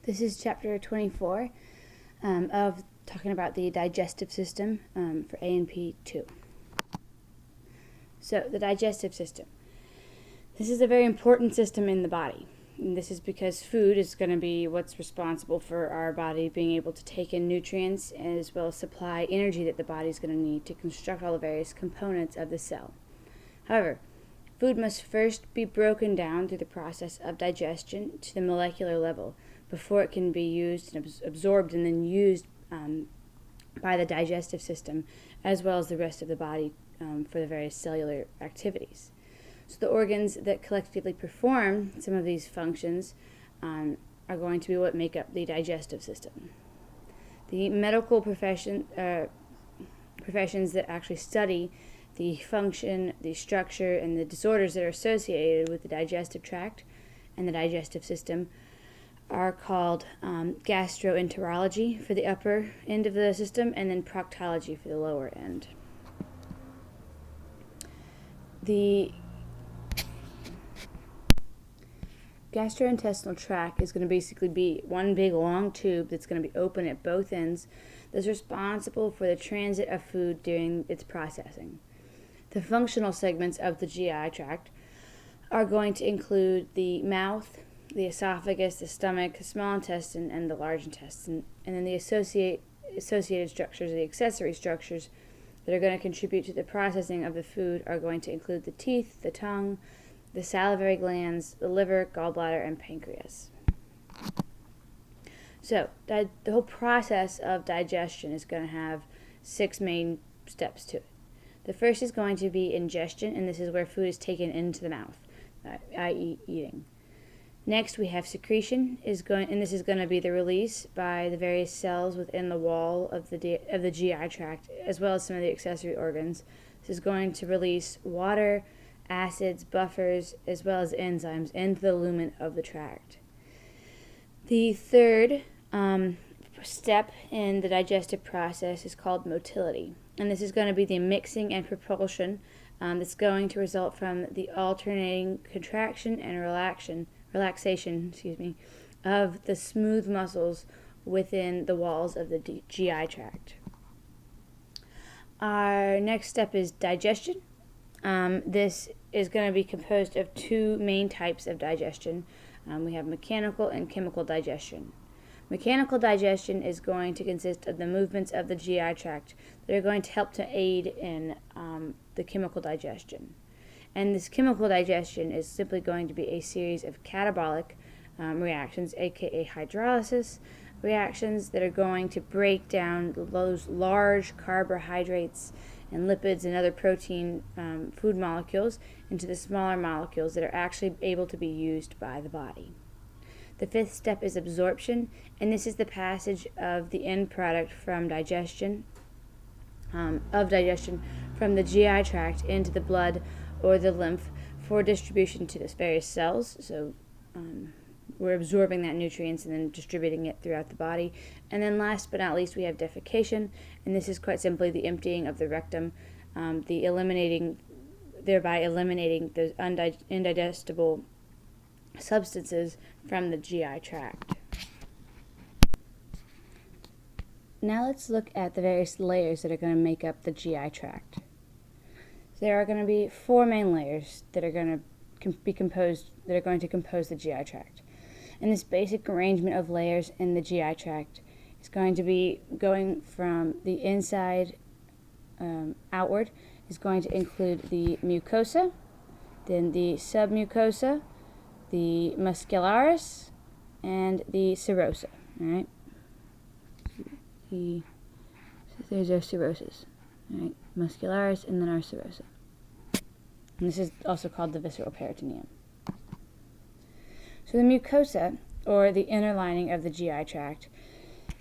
This is chapter 24 of talking about the digestive system for A&P 2. So, the digestive system. This is a very important system in the body. And this is because food is going to be what's responsible for our body being able to take in nutrients as well as supply energy that the body is going to need to construct all the various components of the cell. However, food must first be broken down through the process of digestion to the molecular level before it can be used and absorbed and then used by the digestive system as well as the rest of the body for the various cellular activities. So the organs that collectively perform some of these functions are going to be what make up the digestive system. The medical professions that actually study the function, the structure, and the disorders that are associated with the digestive tract and the digestive system are called gastroenterology for the upper end of the system and then proctology for the lower end. The gastrointestinal tract is going to basically be one big long tube that's going to be open at both ends that's responsible for the transit of food during its processing. The functional segments of the GI tract are going to include the mouth, the esophagus, the stomach, the small intestine, and the large intestine, and then the associated structures, the accessory structures that are going to contribute to the processing of the food are going to include the teeth, the tongue, the salivary glands, the liver, gallbladder, and pancreas. So, the whole process of digestion is going to have 6 main steps to it. The first is going to be ingestion, and this is where food is taken into the mouth, i.e. eating. Next, we have secretion, and this is going to be the release by the various cells within the wall of the GI tract, as well as some of the accessory organs. This is going to release water, acids, buffers, as well as enzymes into the lumen of the tract. The third step in the digestive process is called motility, and this is going to be the mixing and propulsion that's going to result from the alternating contraction and relaxation of the smooth muscles within the walls of the GI tract. Our next step is digestion. This is going to be composed of 2 main types of digestion. We have mechanical and chemical digestion. Mechanical digestion is going to consist of the movements of the GI tract that are going to help to aid in the chemical digestion. And this chemical digestion is simply going to be a series of catabolic reactions, aka hydrolysis reactions, that are going to break down those large carbohydrates and lipids and other protein food molecules into the smaller molecules that are actually able to be used by the body. The 5th step is absorption, and this is the passage of the end product from digestion, from the GI tract into the blood or the lymph for distribution to the various cells. So we're absorbing that nutrients and then distributing it throughout the body. And then last but not least, we have defecation, and this is quite simply the emptying of the rectum, thereby eliminating those indigestible substances from the GI tract. Now let's look at the various layers that are going to make up the GI tract. There are going to be 4 main layers that are going to compose the GI tract. And this basic arrangement of layers in the GI tract is going to be going from the inside outward, is going to include the mucosa, then the submucosa, the muscularis, and the serosa. All right. There's our serosis. All right, muscularis, and then our serosa. And this is also called the visceral peritoneum. So the mucosa, or the inner lining of the GI tract,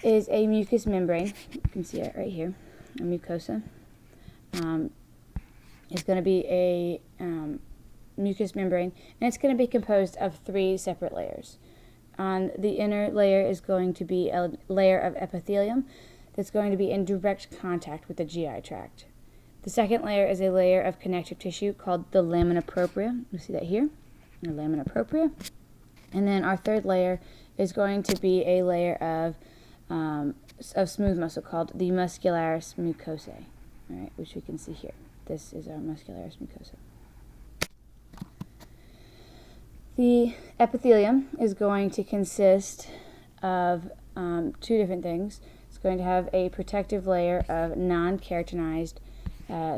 is a mucous membrane. You can see it right here. A mucosa is going to be a mucous membrane, and it's going to be composed of 3 separate layers. On the inner layer is going to be a layer of epithelium that's going to be in direct contact with the GI tract. The second layer is a layer of connective tissue called the lamina propria. You see that here, the lamina propria. And then our third layer is going to be a layer of smooth muscle called the muscularis mucosae, all right, which we can see here. This is our muscularis mucosa. The epithelium is going to consist of two different things. It's going to have a protective layer of non-keratinized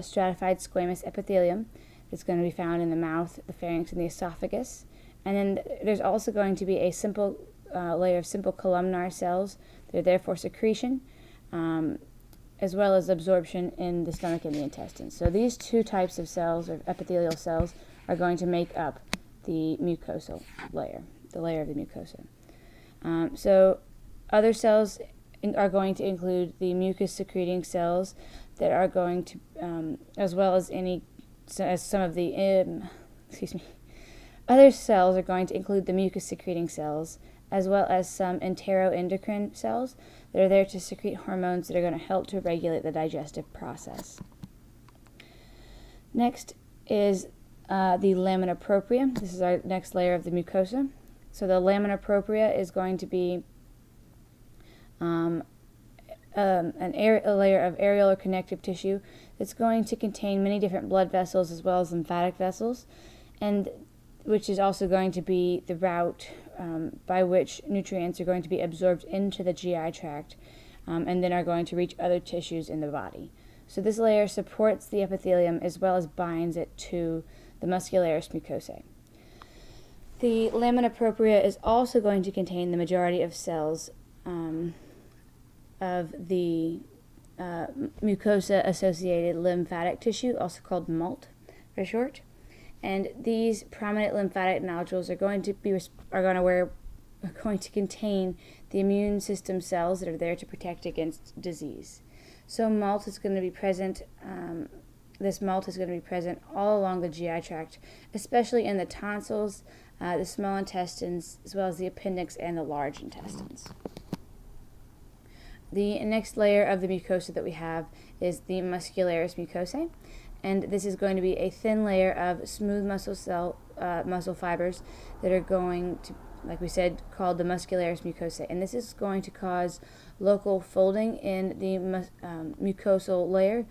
stratified squamous epithelium that's going to be found in the mouth, the pharynx, and the esophagus. And then there's also going to be a simple layer of simple columnar cells that are there for secretion, as well as absorption in the stomach and the intestines. So these two types of cells, or epithelial cells, are going to make up the mucosal layer, the layer of the mucosa. So other cells are going to include the mucus-secreting cells that are going to, as well as some of the, other cells are going to include the mucus-secreting cells, as well as some enteroendocrine cells that are there to secrete hormones that are going to help to regulate the digestive process. Next is the lamina propria. This is our next layer of the mucosa. So the lamina propria is going to be a layer of areolar connective tissue that's going to contain many different blood vessels as well as lymphatic vessels, and which is also going to be the route by which nutrients are going to be absorbed into the GI tract and then are going to reach other tissues in the body. So this layer supports the epithelium as well as binds it to the muscularis mucosae. The lamina propria is also going to contain the majority of cells of the mucosa-associated lymphatic tissue, also called MALT for short. And these prominent lymphatic nodules are going to contain the immune system cells that are there to protect against disease. So MALT is going to be present. This MALT is going to be present all along the GI tract, especially in the tonsils, the small intestines, as well as the appendix and the large intestines. The next layer of the mucosa that we have is the muscularis mucosae, and this is going to be a thin layer of smooth muscle fibers that are going to, like we said, called the muscularis mucosae, and this is going to cause local folding in the mucosal layer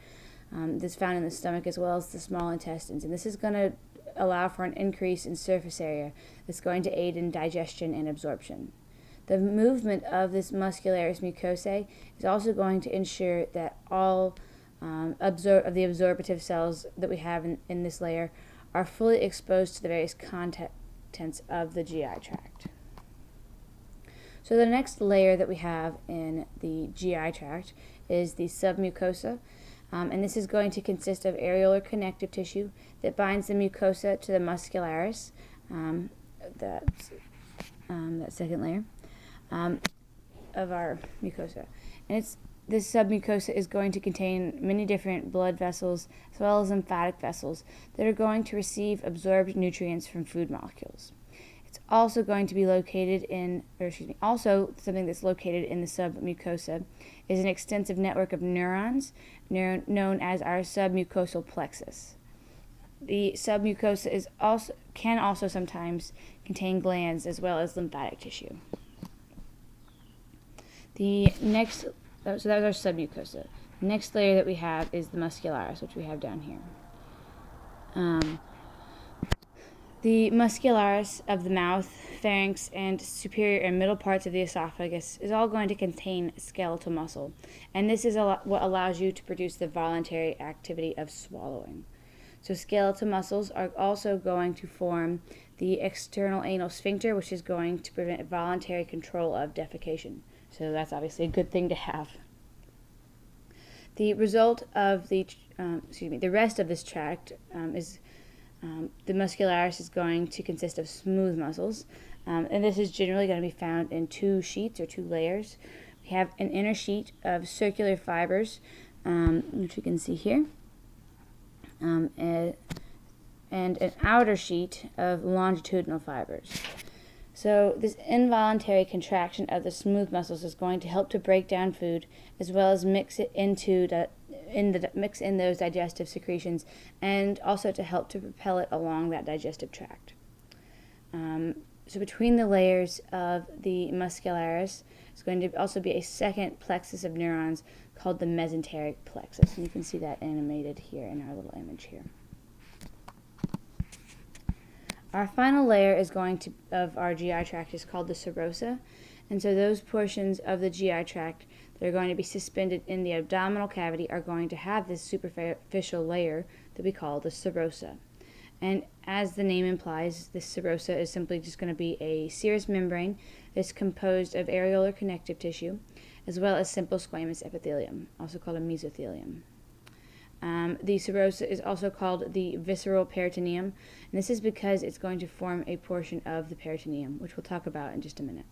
that's found in the stomach as well as the small intestines, and this is going to allow for an increase in surface area that's going to aid in digestion and absorption. The movement of this muscularis mucosae is also going to ensure that all of the absorptive cells that we have in this layer are fully exposed to the various contents of the GI tract. So the next layer that we have in the GI tract is the submucosa, and this is going to consist of areolar connective tissue that binds the mucosa to the muscularis, that second layer of our mucosa. And this submucosa is going to contain many different blood vessels as well as lymphatic vessels that are going to receive absorbed nutrients from food molecules. It's also going to be located also something that's located in the submucosa is an extensive network of neurons known as our submucosal plexus. The submucosa can also sometimes contain glands as well as lymphatic tissue. So that was our submucosa. The next layer that we have is the muscularis, which we have down here. The muscularis of the mouth, pharynx, and superior and middle parts of the esophagus is all going to contain skeletal muscle, and this is what allows you to produce the voluntary activity of swallowing. So skeletal muscles are also going to form the external anal sphincter, which is going to prevent voluntary control of defecation. So that's obviously a good thing to have. The result of the rest of this tract is the muscularis is going to consist of smooth muscles, and this is generally going to be found in two sheets or two layers. We have an inner sheet of circular fibers, which you can see here, and an outer sheet of longitudinal fibers. So this involuntary contraction of the smooth muscles is going to help to break down food as well as mix in those digestive secretions, and also to help to propel it along that digestive tract. So between the layers of the muscularis is going to also be a second plexus of neurons called the mesenteric plexus. And you can see that animated here in our little image here. Our final layer of our GI tract is called the serosa. And so those portions of the GI tract that are going to be suspended in the abdominal cavity are going to have this superficial layer that we call the serosa. And as the name implies, this serosa is simply just going to be a serous membrane that's composed of areolar connective tissue, as well as simple squamous epithelium, also called a mesothelium. The serosa is also called the visceral peritoneum, and this is because it's going to form a portion of the peritoneum, which we'll talk about in just a minute.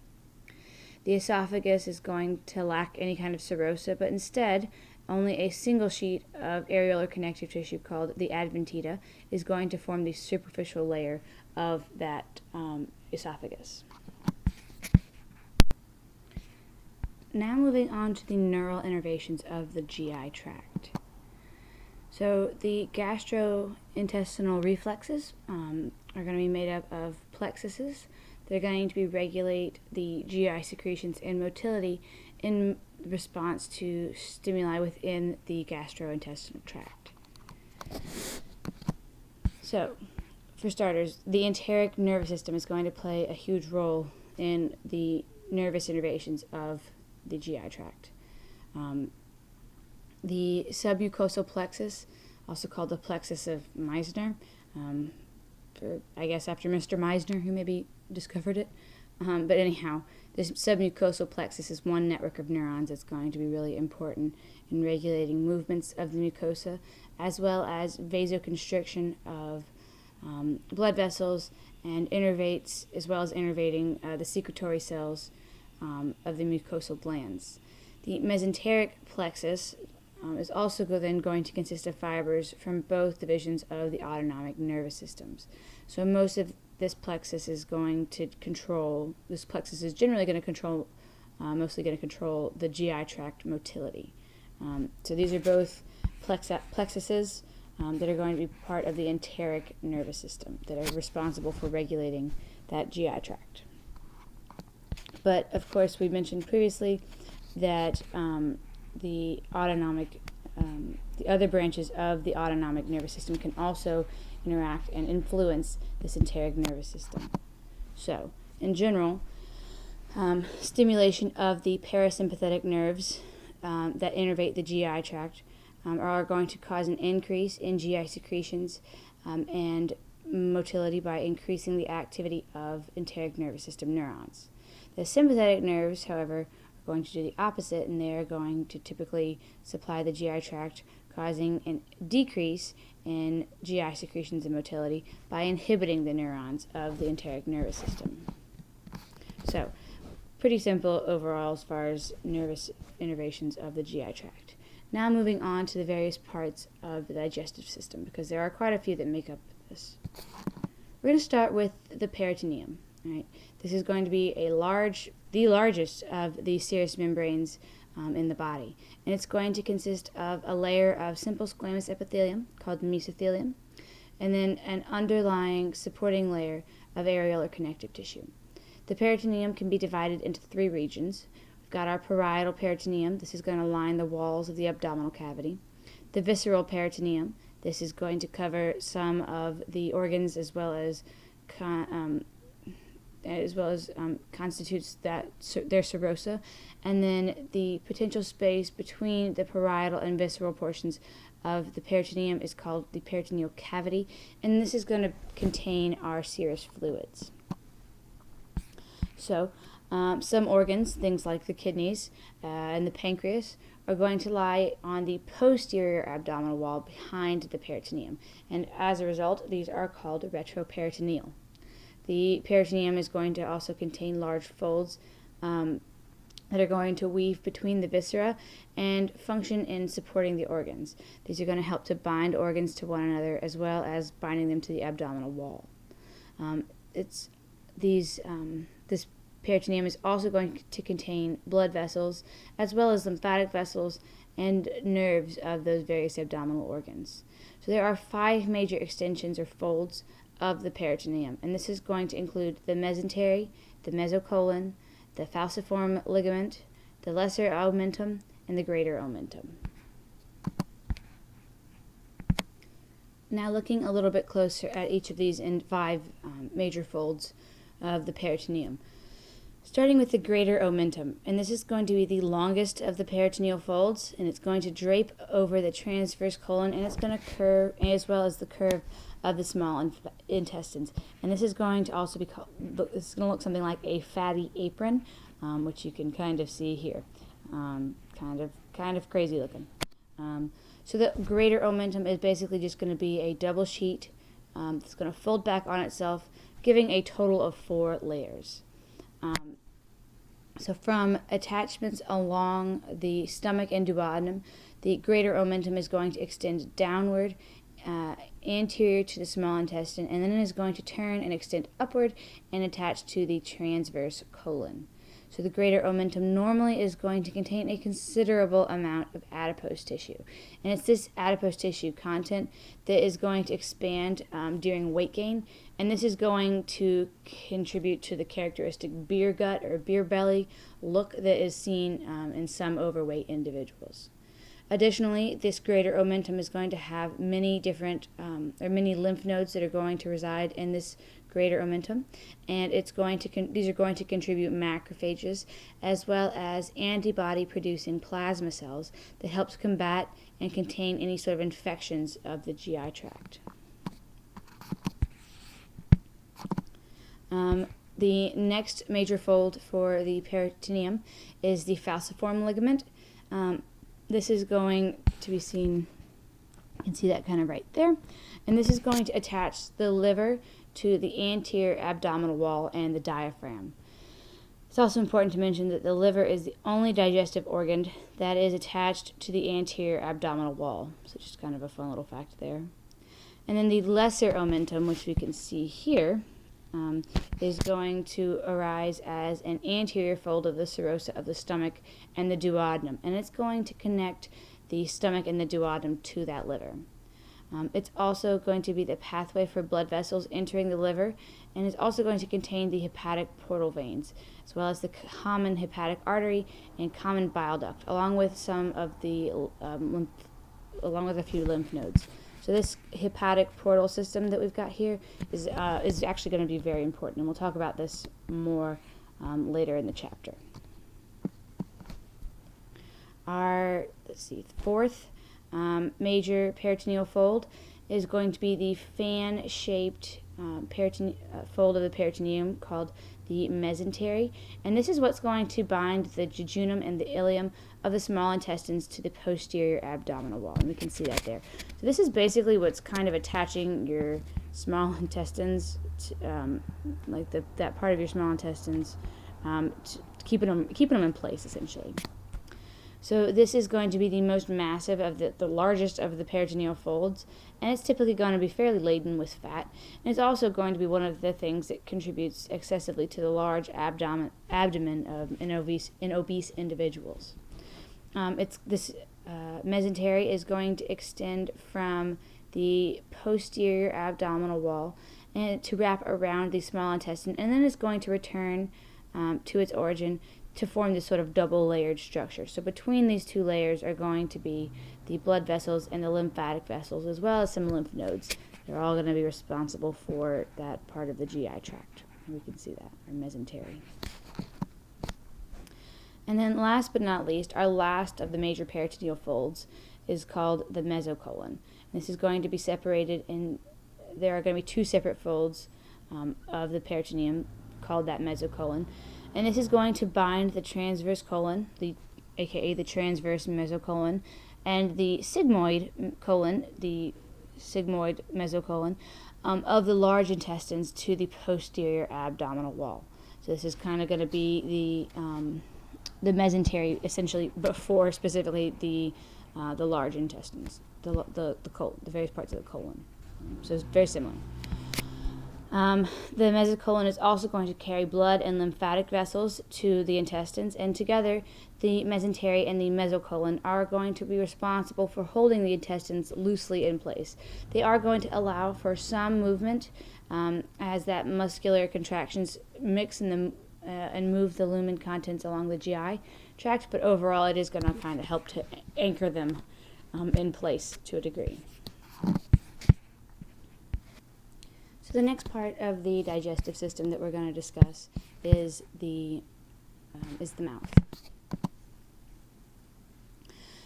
The esophagus is going to lack any kind of serosa, but instead, only a single sheet of areolar connective tissue called the adventita is going to form the superficial layer of that esophagus. Now moving on to the neural innervations of the GI tract. So the gastrointestinal reflexes are going to be made up of plexuses. They're going to regulate the GI secretions and motility in response to stimuli within the gastrointestinal tract. So, for starters, the enteric nervous system is going to play a huge role in the nervous innervations of the GI tract. The submucosal plexus, also called the plexus of Meissner, I guess after Mr. Meissner, who maybe discovered it. But anyhow, this submucosal plexus is one network of neurons that's going to be really important in regulating movements of the mucosa, as well as vasoconstriction of blood vessels, and innervates, as well as innervating the secretory cells of the mucosal glands. The mesenteric plexus is also then going to consist of fibers from both divisions of the autonomic nervous systems. So most of this plexus is generally going to control, mostly going to control the GI tract motility. So these are both plexuses that are going to be part of the enteric nervous system that are responsible for regulating that GI tract. But of course, we mentioned previously that the other branches of the autonomic nervous system can also interact and influence this enteric nervous system. So, in general, stimulation of the parasympathetic nerves that innervate the GI tract are going to cause an increase in GI secretions and motility by increasing the activity of enteric nervous system neurons. The sympathetic nerves, however, are going to do the opposite, and they are going to typically supply the GI tract, causing a decrease in GI secretions and motility by inhibiting the neurons of the enteric nervous system. So, pretty simple overall as far as nervous innervations of the GI tract. Now moving on to the various parts of the digestive system, because there are quite a few that make up this. We're going to start with the peritoneum. Right? This is going to be the largest of the serous membranes in the body, and it's going to consist of a layer of simple squamous epithelium called the mesothelium, and then an underlying supporting layer of areolar connective tissue. The peritoneum can be divided into three regions. We've got our parietal peritoneum. This is going to line the walls of the abdominal cavity. The visceral peritoneum. This is going to cover some of the organs as well as constitutes their serosa, and then the potential space between the parietal and visceral portions of the peritoneum is called the peritoneal cavity, and this is going to contain our serous fluids. So, some organs, things like the kidneys and the pancreas, are going to lie on the posterior abdominal wall behind the peritoneum, and as a result, these are called retroperitoneal. The peritoneum is going to also contain large folds that are going to weave between the viscera and function in supporting the organs. These are going to help to bind organs to one another as well as binding them to the abdominal wall. This peritoneum is also going to contain blood vessels as well as lymphatic vessels and nerves of those various abdominal organs. So there are 5 major extensions or folds of the peritoneum, and this is going to include the mesentery, the mesocolon, the falciform ligament, the lesser omentum, and the greater omentum. Now looking a little bit closer at each of these in 5 major folds of the peritoneum. Starting with the greater omentum, and this is going to be the longest of the peritoneal folds, and it's going to drape over the transverse colon, and it's going to curve as well as the curve of the small intestines. And this is going to also be called, this is going to look something like a fatty apron, which you can kind of see here. Kind of crazy looking. So the greater omentum is basically just going to be a double sheet that's going to fold back on itself, giving a total of 4 layers. So from attachments along the stomach and duodenum, the greater omentum is going to extend downward, anterior to the small intestine, and then it is going to turn and extend upward and attach to the transverse colon. So the greater omentum normally is going to contain a considerable amount of adipose tissue. And it's this adipose tissue content that is going to expand during weight gain. And this is going to contribute to the characteristic beer gut or beer belly look that is seen in some overweight individuals. Additionally, this greater omentum is going to have many different many lymph nodes that are going to reside in this greater omentum, and it's going to these are going to contribute macrophages as well as antibody producing plasma cells that helps combat and contain any sort of infections of the GI tract. The next major fold for the peritoneum is the falciform ligament. This is going to be seen, you can see that kind of right there, and this is going to attach the liver to the anterior abdominal wall and the diaphragm. It's also important to mention that the liver is the only digestive organ that is attached to the anterior abdominal wall, so just kind of a fun little fact there. And then the lesser omentum, which we can see here, is going to arise as an anterior fold of the serosa of the stomach and the duodenum, and it's going to connect the stomach and the duodenum to that liver. It's also going to be the pathway for blood vessels entering the liver, and it's also going to contain the hepatic portal veins, as well as the common hepatic artery and common bile duct, along with some of the along with a few lymph nodes. So this hepatic portal system that we've got here is actually going to be very important, and we'll talk about this more later in the chapter. Our fourth major peritoneal fold is going to be the fan-shaped fold of the peritoneum called the mesentery, and this is what's going to bind the jejunum and the ileum of the small intestines to the posterior abdominal wall, and we can see that there. So this is basically what's kind of attaching your small intestines, to, like that part of your small intestines, keeping them in place essentially. So this is going to be the most massive of the largest of the peritoneal folds, and it's typically going to be fairly laden with fat, and it's also going to be one of the things that contributes excessively to the large abdomen in obese individuals. This mesentery is going to extend from the posterior abdominal wall and to wrap around the small intestine, and then it's going to return to its origin to form this sort of double layered structure. So between these two layers are going to be the blood vessels and the lymphatic vessels, as well as some lymph nodes. They're all going to be responsible for that part of the GI tract. We can see that, our mesentery. And then last but not least, our last of the major peritoneal folds is called the mesocolon. This is going to be separated there are going to be 2 separate folds of the peritoneum called that mesocolon. And this is going to bind the transverse colon, aka the transverse mesocolon, and the sigmoid colon, the sigmoid mesocolon, of the large intestines to the posterior abdominal wall. So this is kind of going to be the mesentery, essentially, before specifically the large intestines, the various parts of the colon. So it's very similar. The mesocolon is also going to carry blood and lymphatic vessels to the intestines, and together the mesentery and the mesocolon are going to be responsible for holding the intestines loosely in place. They are going to allow for some movement as that muscular contractions mix in the and move the lumen contents along the GI tract, but overall it is going to kind of help to anchor them in place to a degree. So the next part of the digestive system that we're going to discuss is the mouth.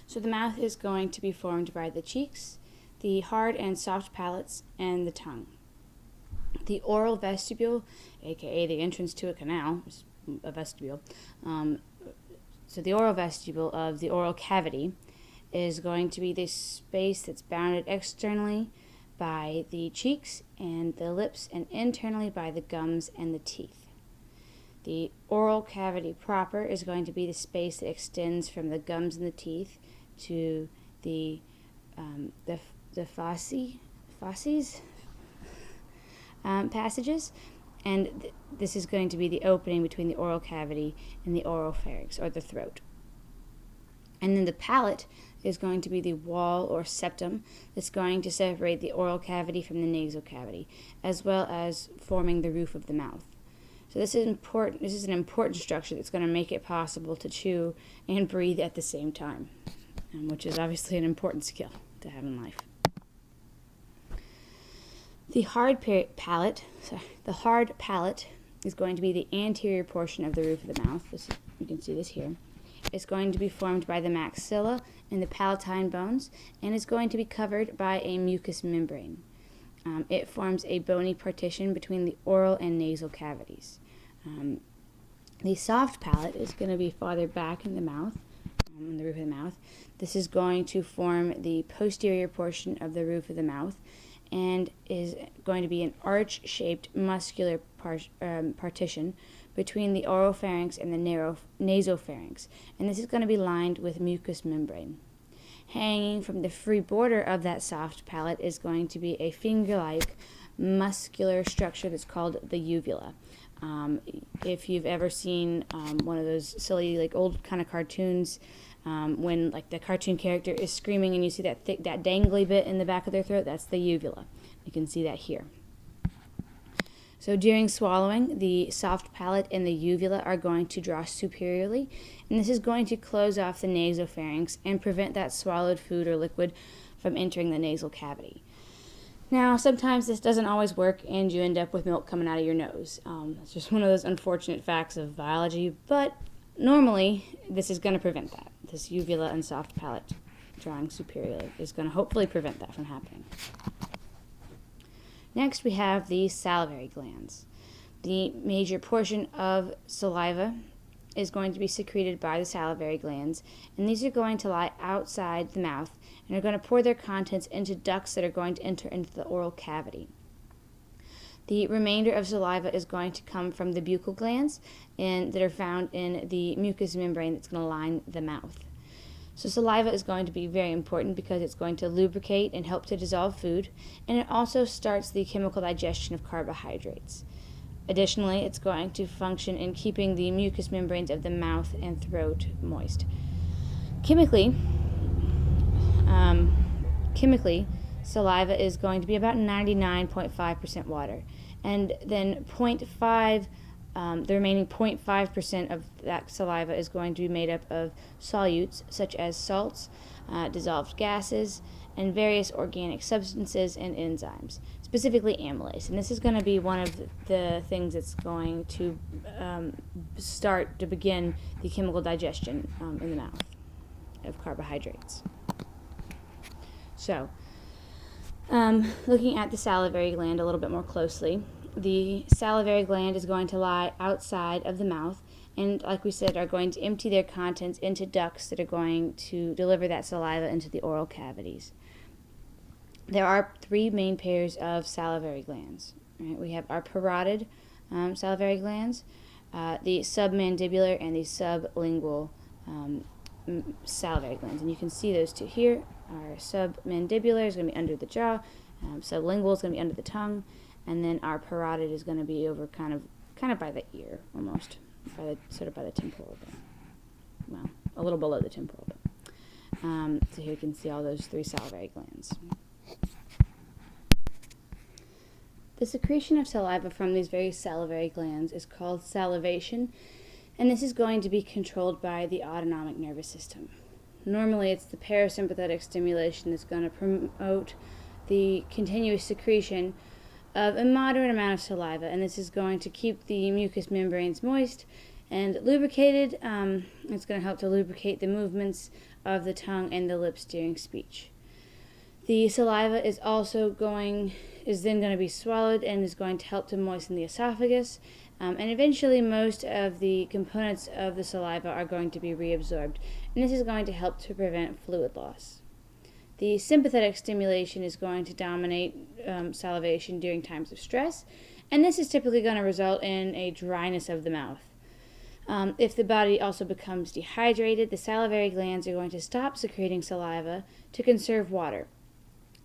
So the mouth is going to be formed by the cheeks, the hard and soft palates, and the tongue. The oral vestibule, aka the entrance to a canal, is a vestibule. So the oral vestibule of the oral cavity is going to be this space that's bounded externally by the cheeks and the lips, and internally by the gums and the teeth. The oral cavity proper is going to be the space that extends from the gums and the teeth to the fauces passages, and this is going to be the opening between the oral cavity and the oral pharynx, or the throat. And then the palate is going to be the wall or septum that's going to separate the oral cavity from the nasal cavity, as well as forming the roof of the mouth. So this is important. This is an important structure that's going to make it possible to chew and breathe at the same time, which is obviously an important skill to have in life. The hard palate is going to be the anterior portion of the roof of the mouth. You can see this here. It's going to be formed by the maxilla and the palatine bones, and is going to be covered by a mucous membrane. It forms a bony partition between the oral and nasal cavities. The soft palate is going to be farther back in the mouth, in the roof of the mouth. This is going to form the posterior portion of the roof of the mouth, and is going to be an arch-shaped muscular partition between the oropharynx and the nasopharynx, and this is going to be lined with mucous membrane. Hanging from the free border of that soft palate is going to be a finger-like muscular structure that's called the uvula. If you've ever seen one of those silly, like, old kind of cartoons, when, like, the cartoon character is screaming and you see that thick, that dangly bit in the back of their throat, that's the uvula. You can see that here. So during swallowing, the soft palate and the uvula are going to draw superiorly, and this is going to close off the nasopharynx and prevent that swallowed food or liquid from entering the nasal cavity. Now, sometimes this doesn't always work, and you end up with milk coming out of your nose. It's just one of those unfortunate facts of biology, but normally this is going to prevent that. This uvula and soft palate drawing superiorly is going to hopefully prevent that from happening. Next, we have the salivary glands. The major portion of saliva is going to be secreted by the salivary glands, and these are going to lie outside the mouth and are going to pour their contents into ducts that are going to enter into the oral cavity. The remainder of saliva is going to come from the buccal glands and that are found in the mucous membrane that's going to line the mouth. So saliva is going to be very important because it's going to lubricate and help to dissolve food, and it also starts the chemical digestion of carbohydrates. Additionally, it's going to function in keeping the mucous membranes of the mouth and throat moist. Chemically, saliva is going to be about 99.5% water, and then the remaining 0.5% of that saliva is going to be made up of solutes, such as salts, dissolved gases, and various organic substances and enzymes, specifically amylase. And this is going to be one of the things that's going to start to begin the chemical digestion in the mouth of carbohydrates. So, looking at the salivary gland a little bit more closely, the salivary gland is going to lie outside of the mouth, and like we said, are going to empty their contents into ducts that are going to deliver that saliva into the oral cavities. There are three main pairs of salivary glands. Right? We have our parotid salivary glands, the submandibular, and the sublingual salivary glands. And you can see those two here. Our submandibular is going to be under the jaw, sublingual is going to be under the tongue, and then our parotid is going to be over kind of by the ear, almost, sort of by the temporal bone. Well, a little below the temporal bone. So here you can see all those three salivary glands. The secretion of saliva from these very salivary glands is called salivation, and this is going to be controlled by the autonomic nervous system. Normally, it's the parasympathetic stimulation that's going to promote the continuous secretion of a moderate amount of saliva, and this is going to keep the mucous membranes moist and lubricated. It's going to help to lubricate the movements of the tongue and the lips during speech. The saliva is then going to be swallowed and is going to help to moisten the esophagus, and eventually most of the components of the saliva are going to be reabsorbed, and this is going to help to prevent fluid loss. The sympathetic stimulation is going to dominate salivation during times of stress, and this is typically going to result in a dryness of the mouth. If the body also becomes dehydrated, the salivary glands are going to stop secreting saliva to conserve water.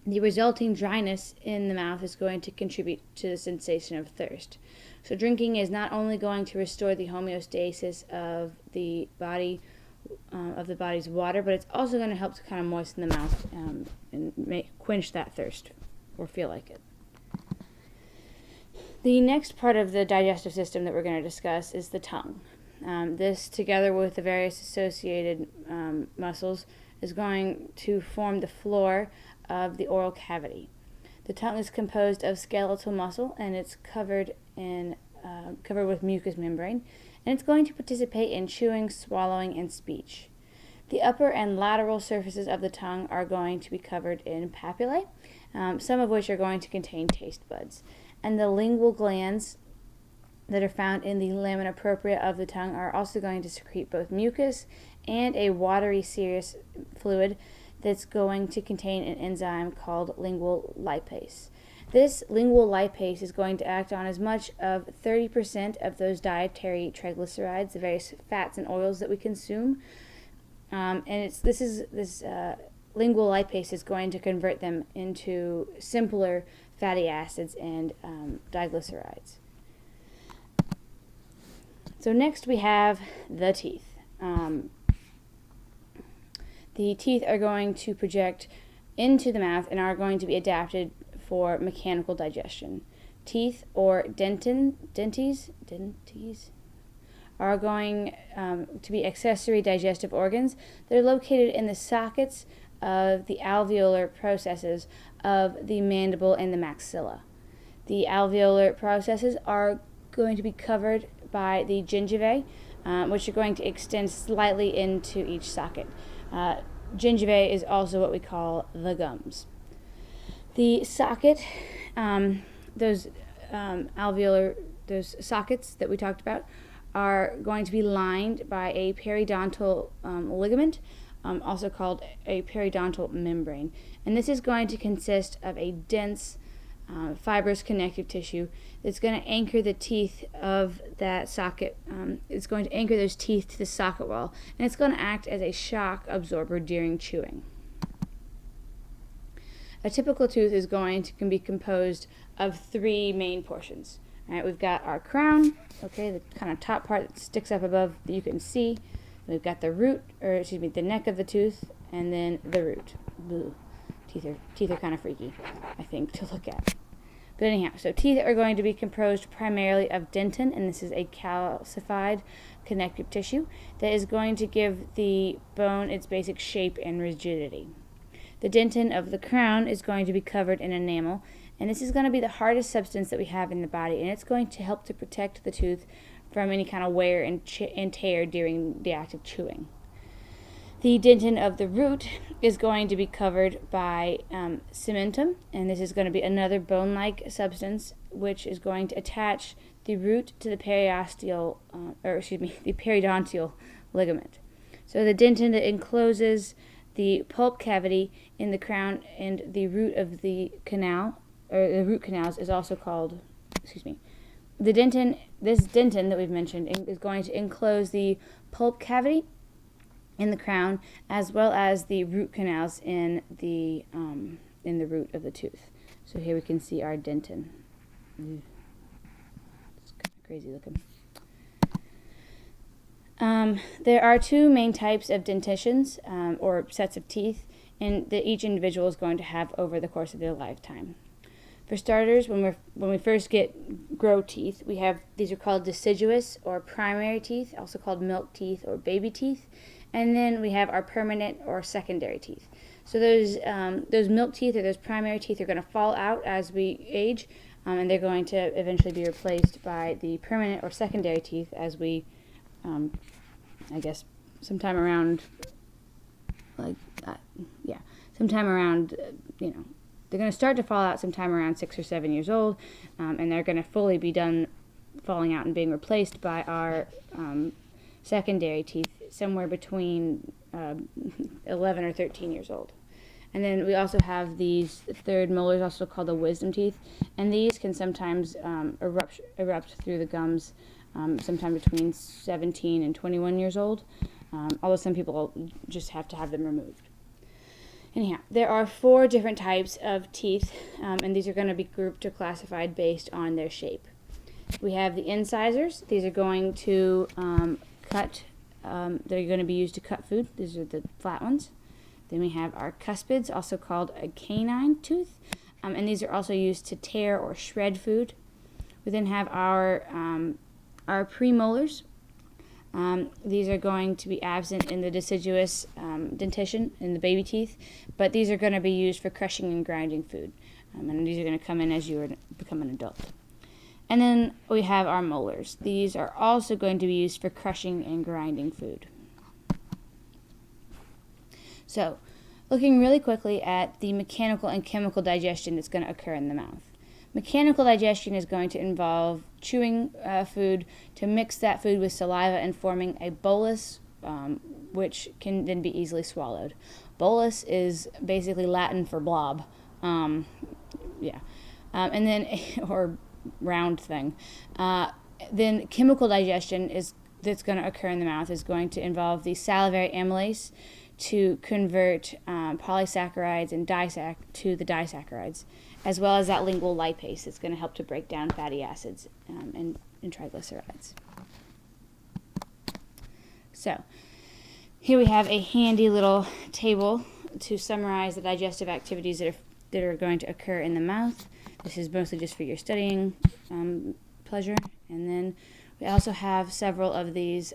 The resulting dryness in the mouth is going to contribute to the sensation of thirst. So drinking is not only going to restore the homeostasis of the body's water, but it's also going to help to kind of moisten the mouth and quench that thirst or feel like it. The next part of the digestive system that we're going to discuss is the tongue. This, together with the various associated muscles, is going to form the floor of the oral cavity. The tongue is composed of skeletal muscle, and it's covered with mucous membrane, and it's going to participate in chewing, swallowing, and speech. The upper and lateral surfaces of the tongue are going to be covered in papillae, some of which are going to contain taste buds. And the lingual glands that are found in the lamina propria of the tongue are also going to secrete both mucus and a watery serous fluid that's going to contain an enzyme called lingual lipase. This lingual lipase is going to act on as much of 30% of those dietary triglycerides, the various fats and oils that we consume. This lingual lipase is going to convert them into simpler fatty acids and diglycerides. So next we have the teeth. The teeth are going to project into the mouth and are going to be adapted for mechanical digestion. Teeth, or denties, are going to be accessory digestive organs. They're located in the sockets of the alveolar processes of the mandible and the maxilla. The alveolar processes are going to be covered by the gingivae, which are going to extend slightly into each socket. Gingivae is also what we call the gums. The socket, those sockets that we talked about, are going to be lined by a periodontal ligament, also called a periodontal membrane. And this is going to consist of a dense fibrous connective tissue that's going to anchor the teeth of that socket. It's going to anchor those teeth to the socket wall, and it's going to act as a shock absorber during chewing. A typical tooth is going to be composed of three main portions. All right, we've got our crown, the kind of top part that sticks up above that you can see. We've got the the neck of the tooth, and then the root. Ugh. Teeth are kind of freaky, I think, to look at. But anyhow, so teeth are going to be composed primarily of dentin, and this is a calcified connective tissue that is going to give the bone its basic shape and rigidity. The dentin of the crown is going to be covered in enamel, and this is going to be the hardest substance that we have in the body, and it's going to help to protect the tooth from any kind of wear and tear during the act of chewing. The dentin of the root is going to be covered by cementum, and this is going to be another bone-like substance which is going to attach the root to the periodontal ligament. So the dentin that encloses the pulp cavity in the crown and the root of the canal, or the root canals, is also called, the dentin. This dentin that we've mentioned is going to enclose the pulp cavity in the crown, as well as the root canals in the root of the tooth. So here we can see our dentin. It's kind of crazy looking. There are two main types of dentitions, or sets of teeth, and that each individual is going to have over the course of their lifetime. For starters, when we first grow teeth, these are called deciduous or primary teeth, also called milk teeth or baby teeth, and then we have our permanent or secondary teeth. So those milk teeth or those primary teeth are going to fall out as we age, and they're going to eventually be replaced by the permanent or secondary teeth as we, I guess, sometime around, they're going to start to fall out sometime around 6 or 7 years old, and they're going to fully be done falling out and being replaced by our secondary teeth somewhere between 11 or 13 years old. And then we also have these third molars, also called the wisdom teeth, and these can sometimes erupt through the gums sometime between 17 and 21 years old, although some people just have to have them removed. Anyhow, there are 4 different types of teeth, and these are going to be grouped or classified based on their shape. We have the incisors. These are going to they're going to be used to cut food. These are the flat ones. Then we have our cuspids, also called a canine tooth, and these are also used to tear or shred food. We then have our premolars. These are going to be absent in the deciduous dentition in the baby teeth, but these are going to be used for crushing and grinding food, and these are going to come in as you become an adult. And then we have our molars. These are also going to be used for crushing and grinding food. So, looking really quickly at the mechanical and chemical digestion that's going to occur in the mouth. Mechanical digestion is going to involve chewing food to mix that food with saliva and forming a bolus, which can then be easily swallowed. Bolus is basically Latin for blob. And then, or round thing. Then chemical digestion that's going to occur in the mouth is going to involve the salivary amylase to convert polysaccharides and to the disaccharides, as well as that lingual lipase that's going to help to break down fatty acids and triglycerides. So, here we have a handy little table to summarize the digestive activities that are going to occur in the mouth. This is mostly just for your studying pleasure. And then we also have several of these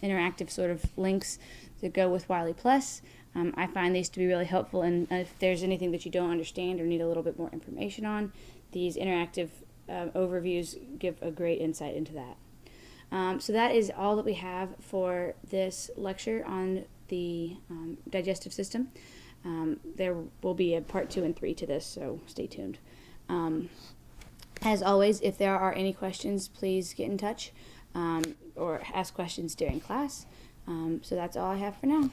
interactive sort of links that go with Wiley Plus. I find these to be really helpful, and if there's anything that you don't understand or need a little bit more information on, these interactive overviews give a great insight into that. So that is all that we have for this lecture on the digestive system. There will be a part 2 and 3 to this, so stay tuned. As always, if there are any questions, please get in touch or ask questions during class. So that's all I have for now.